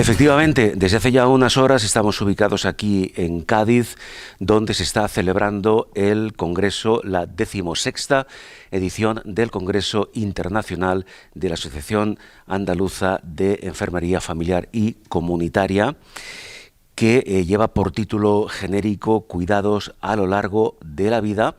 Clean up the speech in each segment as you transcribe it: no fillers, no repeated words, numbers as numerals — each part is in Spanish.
Efectivamente, desde hace ya unas horas estamos ubicados aquí en Cádiz, donde se está celebrando el Congreso, la 16ª edición del Congreso Internacional de la Asociación Andaluza de Enfermería Familiar y Comunitaria, que lleva por título genérico Cuidados a lo largo de la vida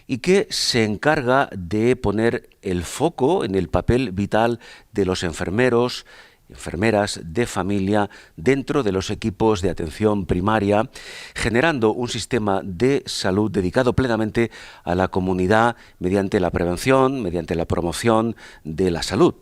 y que se encarga de poner el foco en el papel vital de los enfermeros, enfermeras de familia dentro de los equipos de atención primaria, generando un sistema de salud dedicado plenamente a la comunidad mediante la prevención, mediante la promoción de la salud.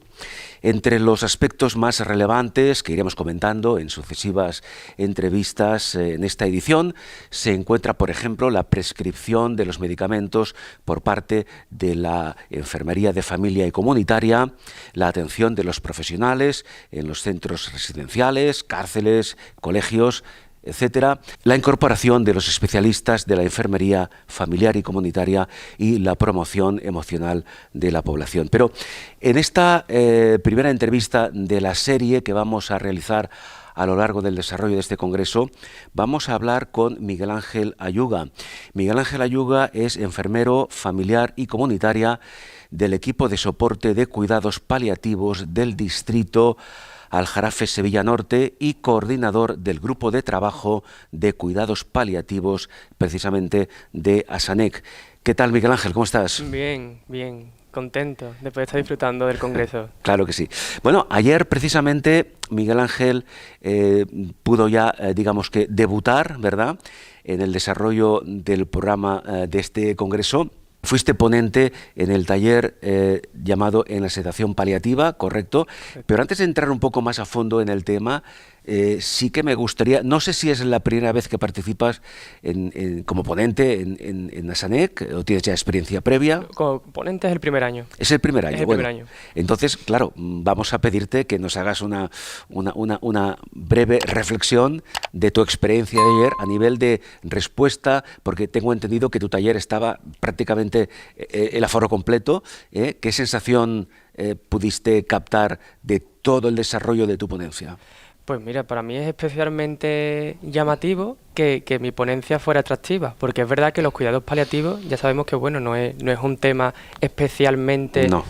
Entre los aspectos más relevantes que iremos comentando en sucesivas entrevistas en esta edición se encuentra, por ejemplo, la prescripción de los medicamentos por parte de la enfermería de familia y comunitaria, la atención de los profesionales en los centros residenciales, cárceles, colegios, etcétera, la incorporación de los especialistas de la enfermería familiar y comunitaria y la promoción emocional de la población. Pero en esta primera entrevista de la serie que vamos a realizar a lo largo del desarrollo de este congreso, vamos a hablar con Miguel Ángel Ayuga. Miguel Ángel Ayuga es enfermero familiar y comunitaria del equipo de soporte de cuidados paliativos del distrito Aljarafe Sevilla Norte y coordinador del grupo de trabajo de cuidados paliativos precisamente de ASANEC. ¿Qué tal, Miguel Ángel? ¿Cómo estás? Bien, bien, contento de poder estar disfrutando del Congreso. Claro que sí. Bueno, ayer precisamente Miguel Ángel pudo ya, digamos que, debutar, ¿verdad?, en el desarrollo del programa de este Congreso. Fuiste ponente en el taller llamado En la sedación paliativa, ¿correcto? Pero antes de entrar un poco más a fondo en el tema, sí que me gustaría, no sé si es la primera vez que participas como ponente en ASANEC o tienes ya experiencia previa. Como ponente es el primer año. Es el primer año. Es el primer año. Entonces, claro, vamos a pedirte que nos hagas una breve reflexión de tu experiencia de ayer a nivel de respuesta, porque tengo entendido que tu taller estaba prácticamente el aforo completo. ¿Qué sensación pudiste captar de todo el desarrollo de tu ponencia? Pues mira, para mí es especialmente llamativo que mi ponencia fuera atractiva, porque es verdad que los cuidados paliativos, ya sabemos que bueno, no es un tema especialmente, no,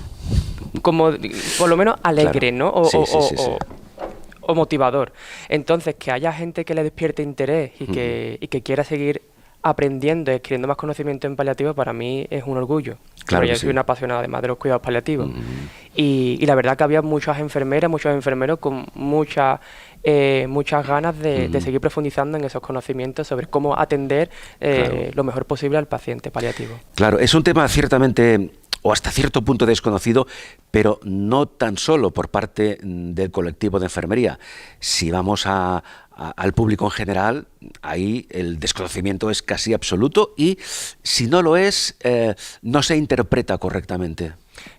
como por lo menos alegre, claro, ¿no? Sí. O motivador. Entonces, que haya gente que le despierte interés y que quiera seguir aprendiendo y adquiriendo más conocimiento en paliativo, para mí es un orgullo. Claro, yo soy una apasionada además de los cuidados paliativos. Y la verdad que había muchas enfermeras, muchos enfermeros con muchas ganas de seguir profundizando en esos conocimientos sobre cómo atender lo mejor posible al paciente paliativo. Claro, es un tema ciertamente o hasta cierto punto desconocido, pero no tan solo por parte del colectivo de enfermería. Si vamos al público en general, ahí el desconocimiento es casi absoluto y si no lo es, no se interpreta correctamente.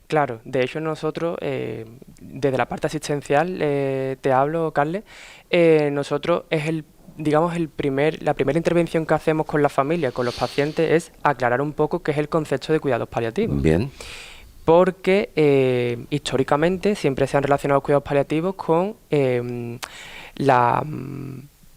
Claro, de hecho nosotros, desde la parte asistencial, te hablo, Carles, nosotros es la primera intervención que hacemos con la familia, con los pacientes, es aclarar un poco qué es el concepto de cuidados paliativos. Bien. Porque históricamente siempre se han relacionado los cuidados paliativos con la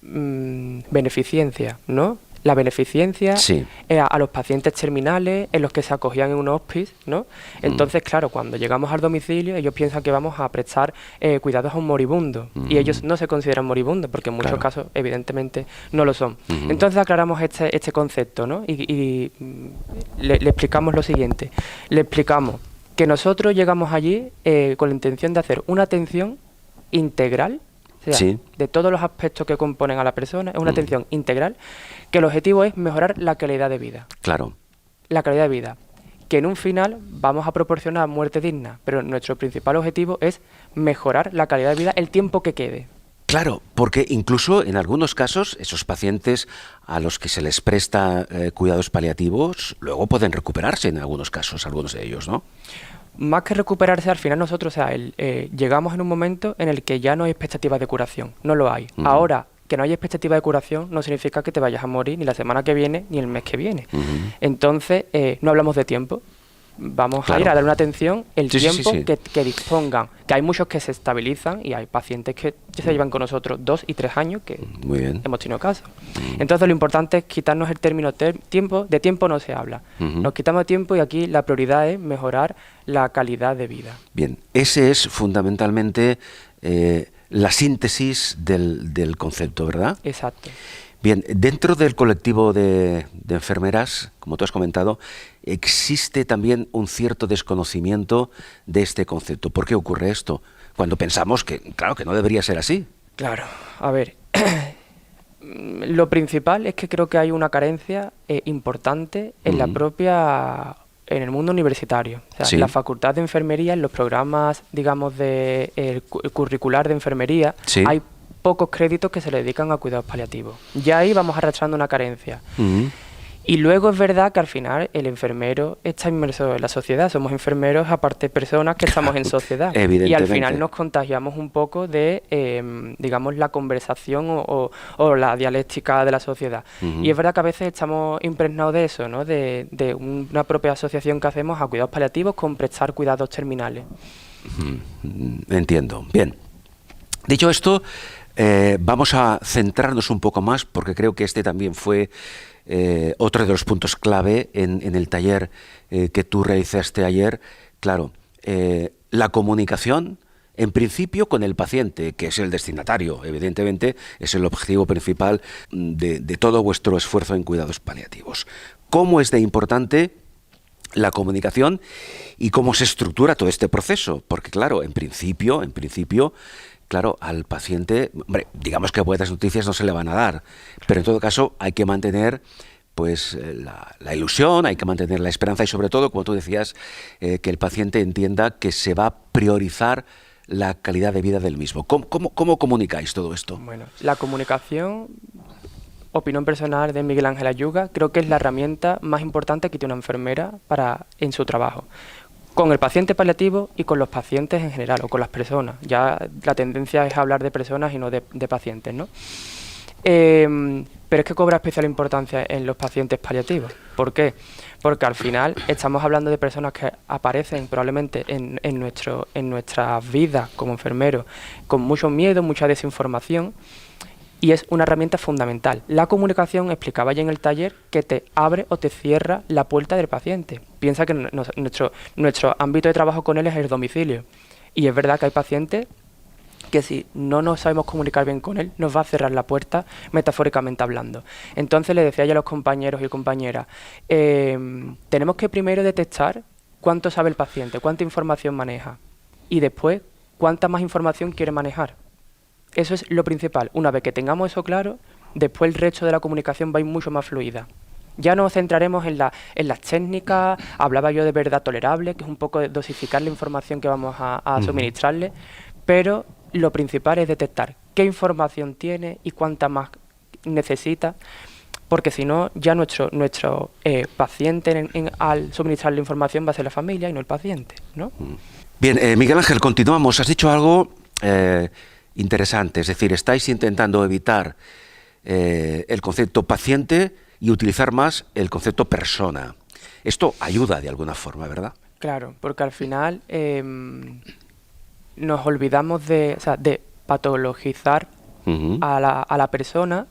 beneficencia, ¿no? La beneficencia sí. A los pacientes terminales en los que se acogían en un hospice, ¿no? Entonces, claro, cuando llegamos al domicilio, ellos piensan que vamos a prestar cuidados a un moribundo y ellos no se consideran moribundos porque en muchos casos, evidentemente, no lo son. Entonces, aclaramos este concepto, ¿no? Y le explicamos lo siguiente. Le explicamos que nosotros llegamos allí con la intención de hacer una atención integral, o sea, de todos los aspectos que componen a la persona, es una atención integral, que el objetivo es mejorar la calidad de vida. Claro. La calidad de vida. Que en un final vamos a proporcionar muerte digna, pero nuestro principal objetivo es mejorar la calidad de vida el tiempo que quede. Claro, porque incluso en algunos casos esos pacientes a los que se les presta cuidados paliativos luego pueden recuperarse en algunos casos, algunos de ellos, ¿no? Más que recuperarse, al final nosotros, llegamos en un momento en el que ya no hay expectativas de curación, no lo hay. Ahora, que no hay expectativa de curación no significa que te vayas a morir ni la semana que viene ni el mes que viene. Entonces, no hablamos de tiempo, vamos Claro. a ir a dar una atención el Sí, sí, sí, tiempo sí. Que dispongan. Que hay muchos que se estabilizan y hay pacientes que se llevan con nosotros 2 y 3 años que Muy bien. hemos tenido casos. Entonces lo importante es quitarnos el término tiempo. De tiempo no se habla. Ujú. Nos quitamos tiempo y aquí la prioridad es mejorar la calidad de vida. Bien, ese es fundamentalmente la síntesis del concepto, ¿verdad? Exacto. Bien, dentro del colectivo de enfermeras, como tú has comentado, existe también un cierto desconocimiento de este concepto. ¿Por qué ocurre esto? Cuando pensamos que, claro, que no debería ser así. Claro, a ver, lo principal es que creo que hay una carencia importante en la en el mundo universitario. O sea, Sí. la facultad de enfermería, en los programas, digamos, de curricular de enfermería, Sí. hay pocos créditos que se le dedican a cuidados paliativos. Ya ahí vamos arrastrando una carencia. Ujú. Y luego es verdad que al final el enfermero está inmerso en la sociedad. Somos enfermeros, aparte personas que estamos en sociedad. Y al Evidentemente. final nos contagiamos un poco de, digamos, la conversación o la dialéctica de la sociedad. Ujú. Y es verdad que a veces estamos impregnados de eso, ¿no? De una propia asociación que hacemos a cuidados paliativos con prestar cuidados terminales. Entiendo. Bien. Dicho esto, vamos a centrarnos un poco más, porque creo que este también fue otro de los puntos clave en el taller que tú realizaste ayer. Claro, la comunicación, en principio, con el paciente, que es el destinatario, evidentemente, es el objetivo principal de todo vuestro esfuerzo en cuidados paliativos. ¿Cómo es de importante la comunicación y cómo se estructura todo este proceso? Porque, claro, en principio, claro, al paciente, hombre, digamos que buenas noticias no se le van a dar, pero en todo caso hay que mantener pues la ilusión, hay que mantener la esperanza y sobre todo, como tú decías, que el paciente entienda que se va a priorizar la calidad de vida del mismo. ¿Cómo comunicáis todo esto? Bueno, la comunicación, opinión personal de Miguel Ángel Ayuga, creo que es la herramienta más importante que tiene una enfermera en su trabajo. Con el paciente paliativo y con los pacientes en general, o con las personas. Ya la tendencia es hablar de personas y no de pacientes, ¿no? Pero es que cobra especial importancia en los pacientes paliativos. ¿Por qué? Porque al final estamos hablando de personas que aparecen probablemente en nuestras vidas como enfermeros con mucho miedo, mucha desinformación, y es una herramienta fundamental. La comunicación, explicaba ya en el taller, que te abre o te cierra la puerta del paciente. Piensa que nuestro ámbito de trabajo con él es el domicilio. Y es verdad que hay pacientes que si no nos sabemos comunicar bien con él, nos va a cerrar la puerta, metafóricamente hablando. Entonces le decía yo a los compañeros y compañeras, tenemos que primero detectar cuánto sabe el paciente, cuánta información maneja, y después cuánta más información quiere manejar. Eso es lo principal. Una vez que tengamos eso claro, después el resto de la comunicación va a ir mucho más fluida. Ya nos centraremos en las técnicas. Hablaba yo de verdad tolerable, que es un poco de dosificar la información que vamos a suministrarle, pero lo principal es detectar qué información tiene y cuánta más necesita, porque si no, ya nuestro paciente al suministrar la información va a ser la familia y no el paciente, ¿no? Bien, Miguel Ángel, continuamos. Has dicho algo interesante, es decir, estáis intentando evitar el concepto paciente y utilizar más el concepto persona. Esto ayuda de alguna forma, ¿verdad? Claro, porque al final nos olvidamos de patologizar a la persona.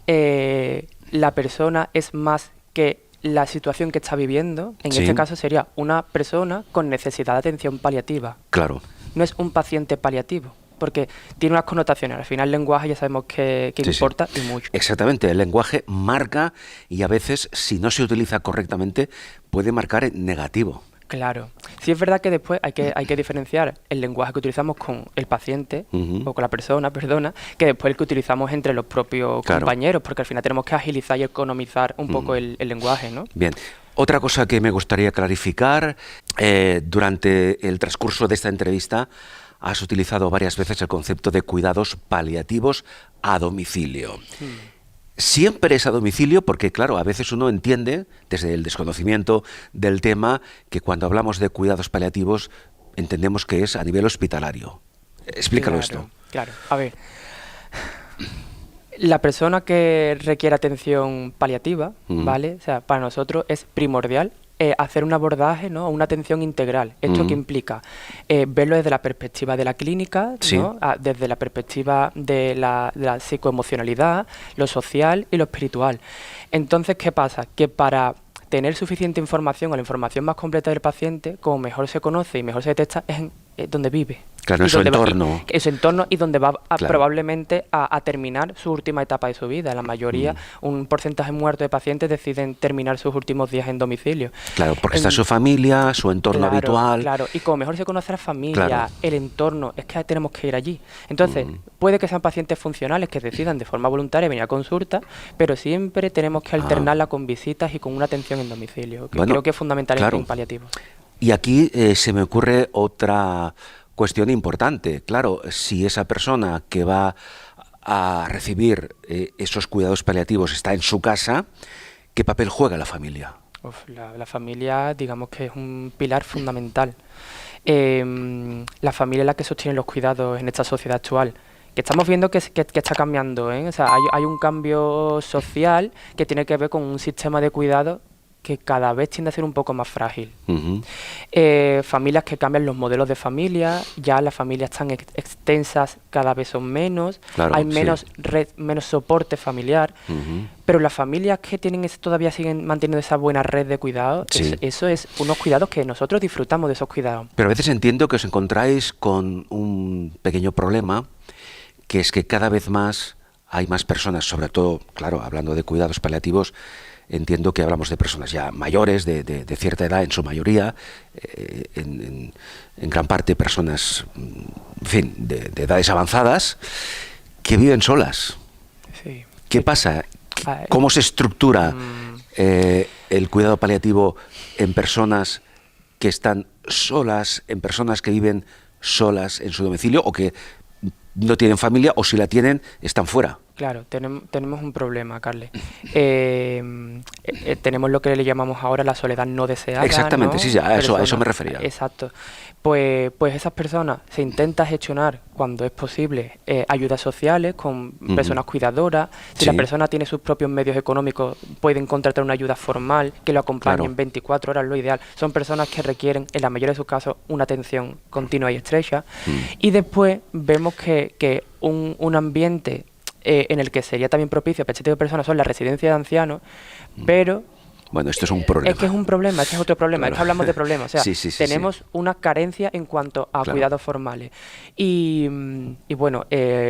La persona es más que la situación que está viviendo. En este caso sería una persona con necesidad de atención paliativa. Claro. No es un paciente paliativo, porque tiene unas connotaciones. Al final el lenguaje ya sabemos que importa y mucho. Exactamente, el lenguaje marca y a veces, si no se utiliza correctamente, puede marcar en negativo. Claro. Sí es verdad que después hay que diferenciar el lenguaje que utilizamos con el paciente, o con la persona, perdona, que después el que utilizamos entre los propios compañeros, porque al final tenemos que agilizar y economizar un poco el lenguaje, ¿no? Bien. Otra cosa que me gustaría clarificar, durante el transcurso de esta entrevista has utilizado varias veces el concepto de cuidados paliativos a domicilio. Siempre es a domicilio porque, claro, a veces uno entiende, desde el desconocimiento del tema, que cuando hablamos de cuidados paliativos entendemos que es a nivel hospitalario. Explícalo esto. Claro, a ver, la persona que requiere atención paliativa, ¿vale? O sea, para nosotros es primordial hacer un abordaje, ¿no? Una atención integral. ¿Esto qué implica? Verlo desde la perspectiva de la clínica, ¿no? Desde la perspectiva de la psicoemocionalidad, lo social y lo espiritual. Entonces, ¿qué pasa? Que para tener suficiente información o la información más completa del paciente, como mejor se conoce y mejor se detecta, es en donde vive. Claro, en su entorno. En su entorno y donde va probablemente a terminar su última etapa de su vida. La mayoría, un porcentaje muerto de pacientes deciden terminar sus últimos días en domicilio. Claro, porque está su familia, su entorno habitual. Claro, y como mejor se conoce la familia, el entorno, es que tenemos que ir allí. Entonces, puede que sean pacientes funcionales que decidan de forma voluntaria venir a consulta, pero siempre tenemos que alternarla con visitas y con una atención en domicilio, que creo que es fundamental en paliativos. Y aquí se me ocurre otra cuestión importante. Claro, si esa persona que va a recibir esos cuidados paliativos está en su casa, ¿qué papel juega la familia? La familia, digamos que es un pilar fundamental. La familia es la que sostiene los cuidados en esta sociedad actual. Que estamos viendo que está cambiando, O sea, hay un cambio social que tiene que ver con un sistema de cuidado que cada vez tiende a ser un poco más frágil. Familias que cambian los modelos de familia, ya las familias tan extensas cada vez son menos, hay menos menos soporte familiar, pero las familias que tienen todavía siguen manteniendo esa buena red de cuidados, eso es unos cuidados que nosotros disfrutamos de esos cuidados. Pero a veces entiendo que os encontráis con un pequeño problema, que es que cada vez más hay más personas, sobre todo, claro, hablando de cuidados paliativos, entiendo que hablamos de personas ya mayores, de cierta edad en su mayoría, en gran parte personas, en fin, de edades avanzadas, que viven solas. Sí. ¿Qué pasa? ¿Cómo se estructura el cuidado paliativo en personas que están solas, en personas que viven solas en su domicilio o que no tienen familia o si la tienen están fuera? Claro, tenemos un problema, Carles. Tenemos lo que le llamamos ahora la soledad no deseada. Exactamente, ¿no? sí, a eso me refería. Exacto. Pues esas personas se intenta gestionar, cuando es posible, ayudas sociales con personas cuidadoras. Si la persona tiene sus propios medios económicos, pueden contratar una ayuda formal que lo acompañe en 24 horas, lo ideal. Son personas que requieren, en la mayoría de sus casos, una atención continua y estrecha. Y después vemos que un ambiente en el que sería también propicio para este tipo de personas son las residencias de ancianos, pero... Bueno, esto es un problema. Es que es un problema, es otro problema, es que hablamos de problemas. O sea, tenemos una carencia en cuanto a cuidados formales. Y bueno,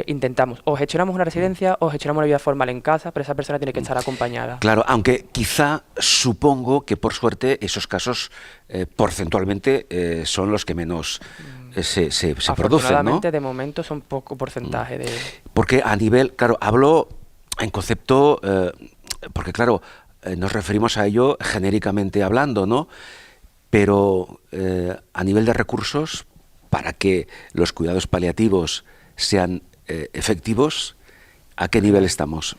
intentamos, o gestionamos una residencia o gestionamos una vida formal en casa, pero esa persona tiene que estar acompañada. Claro, aunque quizá supongo que por suerte esos casos porcentualmente son los que menos se producen, ¿no? Afortunadamente, de momento son poco porcentaje de... Porque a nivel, claro, hablo en concepto, porque claro, nos referimos a ello genéricamente hablando, ¿no? Pero a nivel de recursos, para que los cuidados paliativos sean efectivos, ¿a qué nivel estamos?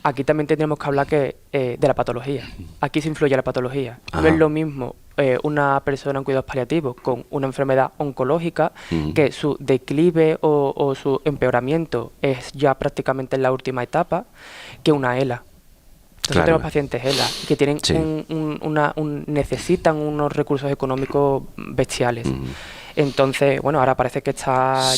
Aquí también tendríamos que hablar de la patología. Aquí se influye la patología. No es lo mismo una persona en cuidados paliativos con una enfermedad oncológica que su declive o su empeoramiento es ya prácticamente en la última etapa, que una ELA. Nosotros tenemos pacientes ELA que tienen necesitan unos recursos económicos bestiales. Entonces, bueno, ahora parece que ha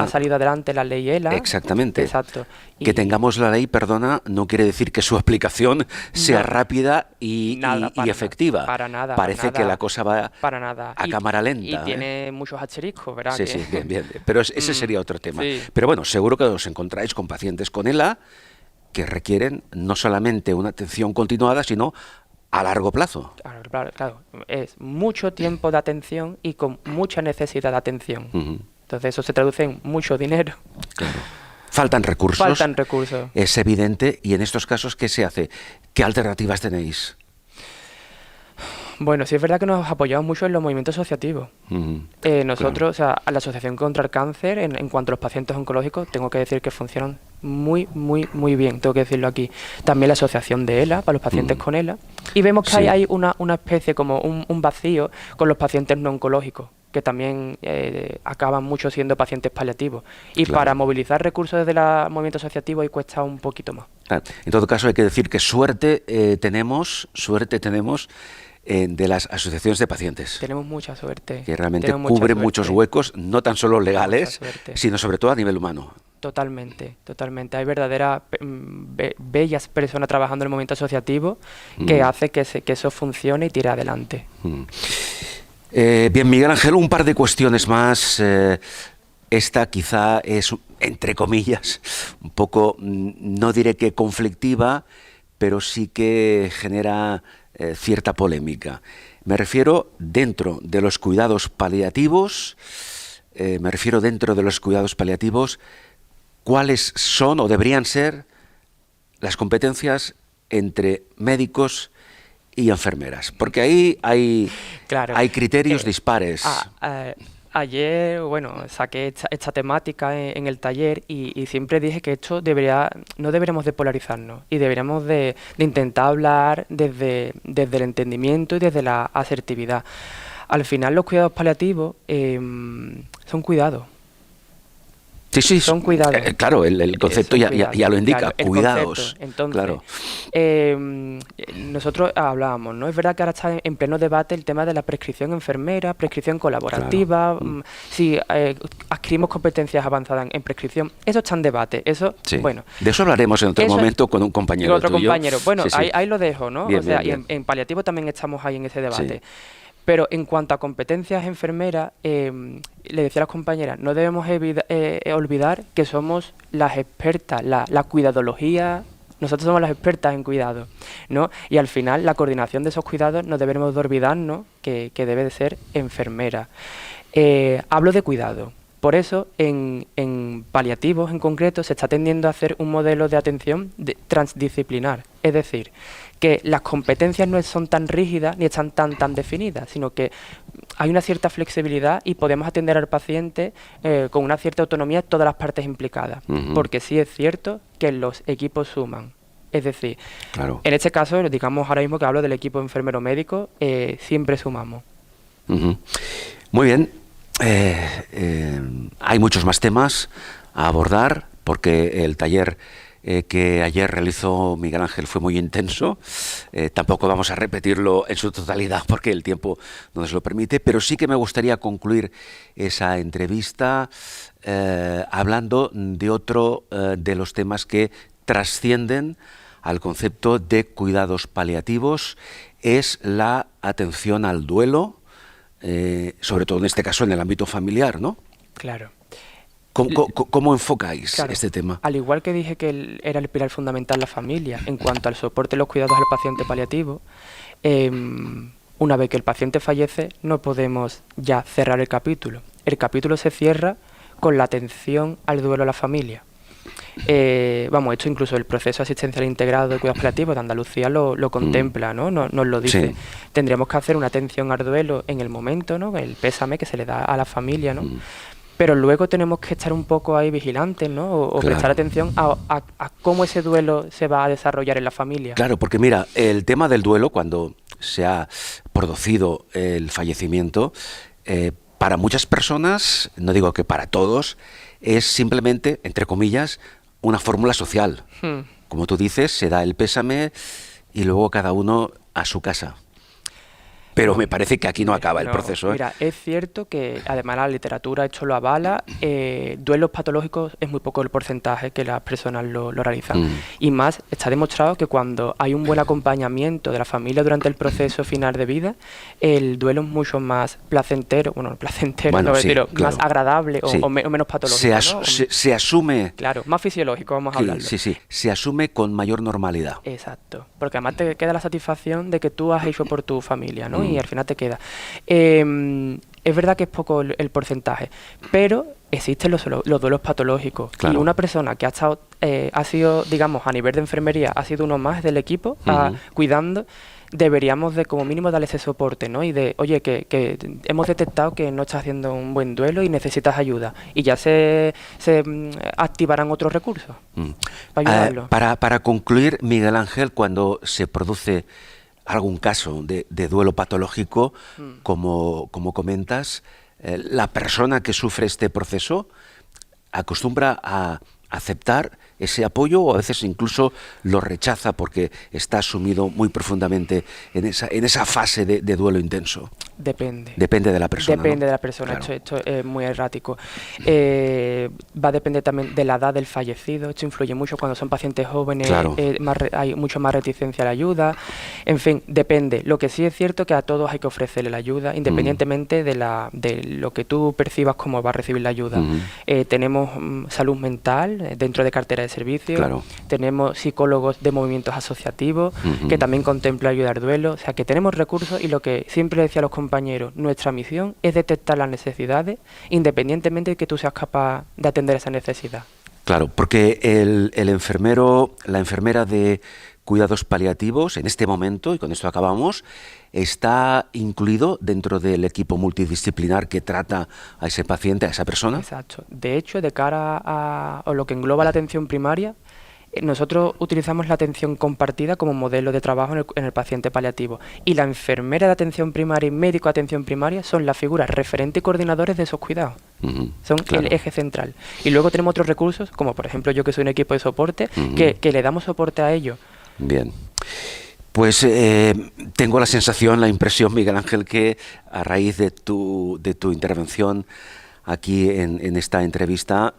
salido adelante la ley ELA. Exactamente. Exacto. Que tengamos la ley, perdona, no quiere decir que su aplicación sea rápida y efectiva. Para nada. Parece que la cosa va a cámara lenta. Y tiene muchos asteriscos, ¿verdad? Sí, bien. Pero ese sería otro tema. Sí. Pero bueno, seguro que os encontráis con pacientes con ELA que requieren no solamente una atención continuada, sino a largo plazo. Claro. Es mucho tiempo de atención y con mucha necesidad de atención. Entonces eso se traduce en mucho dinero. Claro. Faltan recursos. Es evidente. Y en estos casos, ¿qué se hace? ¿Qué alternativas tenéis? Bueno, sí es verdad que nos apoyamos mucho en los movimientos asociativos. Nosotros, o sea, a la Asociación contra el Cáncer, en cuanto a los pacientes oncológicos, tengo que decir que funcionan muy bien, tengo que decirlo aquí. También la asociación de ELA, para los pacientes con ELA. Y vemos que hay una especie, como un vacío con los pacientes no oncológicos, que también acaban mucho siendo pacientes paliativos. Y para movilizar recursos desde el movimiento asociativo ahí cuesta un poquito más. En todo caso, hay que decir que suerte tenemos de las asociaciones de pacientes. Tenemos mucha suerte. Que realmente cubren muchos huecos, no tan solo legales, sino sobre todo a nivel humano. Totalmente, totalmente. Hay verdaderas bellas personas trabajando en el movimiento asociativo que hace que eso funcione y tire adelante. Bien, Miguel Ángel, un par de cuestiones más. Esta quizá es, entre comillas, un poco, no diré que conflictiva, pero sí que genera cierta polémica. Me refiero dentro de los cuidados paliativos, ¿cuáles son o deberían ser las competencias entre médicos y enfermeras? Porque ahí hay criterios dispares. Ayer, saqué esta temática en el taller y siempre dije que esto no deberíamos de polarizarnos y deberíamos de intentar hablar desde el entendimiento y desde la asertividad. Al final los cuidados paliativos son cuidados. Sí, son cuidados. Claro, el concepto ya lo indica, claro, cuidados. Entonces, claro. Nosotros hablábamos, ¿no? Es verdad que ahora está en pleno debate el tema de la prescripción enfermera, prescripción colaborativa, claro. Si adquirimos competencias avanzadas en prescripción, eso está en debate. Eso, sí. Bueno. De eso hablaremos en otro momento con un compañero con otro tuyo. compañero. Bueno, sí. Ahí lo dejo, ¿no? Bien, o sea, bien. Y en paliativo también estamos ahí en ese debate. Sí. Pero en cuanto a competencias enfermeras, le decía a las compañeras, no debemos olvidar que somos las expertas, la cuidadología, nosotros somos las expertas en cuidado, ¿no? Y al final la coordinación de esos cuidados no debemos de olvidarnos que debe de ser enfermera. Hablo de cuidado. Por eso, en paliativos en concreto, se está tendiendo a hacer un modelo de atención transdisciplinar. Es decir, que las competencias no son tan rígidas ni están tan definidas, sino que hay una cierta flexibilidad y podemos atender al paciente con una cierta autonomía todas las partes implicadas. Porque sí es cierto que los equipos suman. Es decir, claro. En este caso, digamos ahora mismo que hablo del equipo enfermero-médico, siempre sumamos. Muy bien. Hay muchos más temas a abordar porque el taller que ayer realizó Miguel Ángel fue muy intenso. Tampoco vamos a repetirlo en su totalidad porque el tiempo no nos lo permite, pero sí que me gustaría concluir esa entrevista hablando de otro de los temas que trascienden al concepto de cuidados paliativos, es la atención al duelo, sobre todo en este caso en el ámbito familiar, ¿no? Claro. ¿Cómo enfocáis este tema? Al igual que dije que era el pilar fundamental la familia en cuanto al soporte y los cuidados al paciente paliativo, una vez que el paciente fallece no podemos ya cerrar el capítulo. El capítulo se cierra con la atención al duelo a la familia. Esto incluso el proceso asistencial integrado de cuidados paliativos de Andalucía lo contempla, ¿no? Nos lo dice. Sí. Tendríamos que hacer una atención al duelo en el momento, ¿no? El pésame que se le da a la familia, ¿no? Pero luego tenemos que estar un poco ahí vigilantes, ¿no? O claro. Prestar atención a cómo ese duelo se va a desarrollar en la familia. Claro, porque mira, el tema del duelo, cuando se ha producido el fallecimiento, para muchas personas, no digo que para todos, es simplemente, entre comillas, una fórmula social. Como tú dices, se da el pésame y luego cada uno a su casa. Pero me parece que aquí no acaba el proceso. Mira, es cierto que además la literatura esto lo avala, duelos patológicos es muy poco el porcentaje que las personas lo realizan. Y más, está demostrado que cuando hay un buen acompañamiento de la familia durante el proceso final de vida, el duelo es mucho más placentero, más agradable o menos patológico. Se asume... Claro, más fisiológico, vamos a hablarlo. Sí, se asume con mayor normalidad. Exacto, porque además te queda la satisfacción de que tú has hecho por tu familia, ¿no? Y al final te queda. Es verdad que es poco el porcentaje, pero existen los duelos patológicos. Claro. Y una persona que ha sido, digamos, a nivel de enfermería, ha sido uno más del equipo, cuidando, deberíamos de como mínimo darle ese soporte, ¿no? Y de, oye, que hemos detectado que no estás haciendo un buen duelo y necesitas ayuda. Y ya se activarán otros recursos para ayudarlo. Para concluir, Miguel Ángel, cuando se produce algún caso de duelo patológico, como comentas, la persona que sufre este proceso acostumbra a aceptar ese apoyo o a veces incluso lo rechaza porque está sumido muy profundamente en esa fase de duelo intenso? Depende. Depende de la persona. Depende, ¿no? de la persona. Claro. Esto es muy errático. Va a depender también de la edad del fallecido. Esto influye mucho cuando son pacientes jóvenes. Claro. Hay mucho más reticencia a la ayuda. En fin, depende. Lo que sí es cierto que a todos hay que ofrecerle la ayuda, independientemente de lo que tú percibas cómo va a recibir la ayuda. Tenemos salud mental dentro de cartera de servicios. Claro. Tenemos psicólogos de movimientos asociativos que también contemplan ayuda al duelo. O sea, que tenemos recursos, y lo que siempre decía a los compañeros, nuestra misión es detectar las necesidades independientemente de que tú seas capaz de atender esa necesidad. Claro, porque el enfermero, la enfermera de cuidados paliativos, en este momento, y con esto acabamos, está incluido dentro del equipo multidisciplinar que trata a ese paciente, a esa persona. Exacto. De hecho, de cara a lo que engloba la atención primaria, nosotros utilizamos la atención compartida como modelo de trabajo en el paciente paliativo, y la enfermera de atención primaria y médico de atención primaria son las figuras referentes y coordinadores de esos cuidados. Son claro. el eje central. Y luego tenemos otros recursos, como por ejemplo yo, que soy un equipo de soporte, que le damos soporte a ellos. Bien. Pues tengo la sensación, la impresión, Miguel Ángel, que a raíz de tu intervención aquí en esta entrevista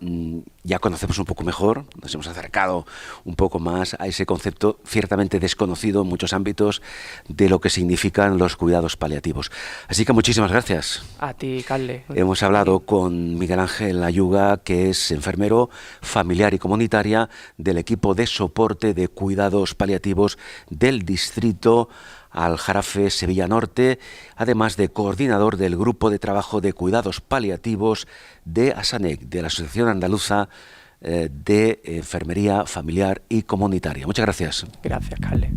ya conocemos un poco mejor, nos hemos acercado un poco más a ese concepto ciertamente desconocido en muchos ámbitos de lo que significan los cuidados paliativos. Así que muchísimas gracias. A ti, Carle. Hemos hablado con Miguel Ángel Ayuga, que es enfermero familiar y comunitaria del equipo de soporte de cuidados paliativos del distrito Aljarafe Sevilla Norte, además de coordinador del grupo de trabajo de cuidados paliativos de ASANEC, de la Asociación Andaluza de Enfermería Familiar y Comunitaria. Muchas gracias. Gracias, Carle.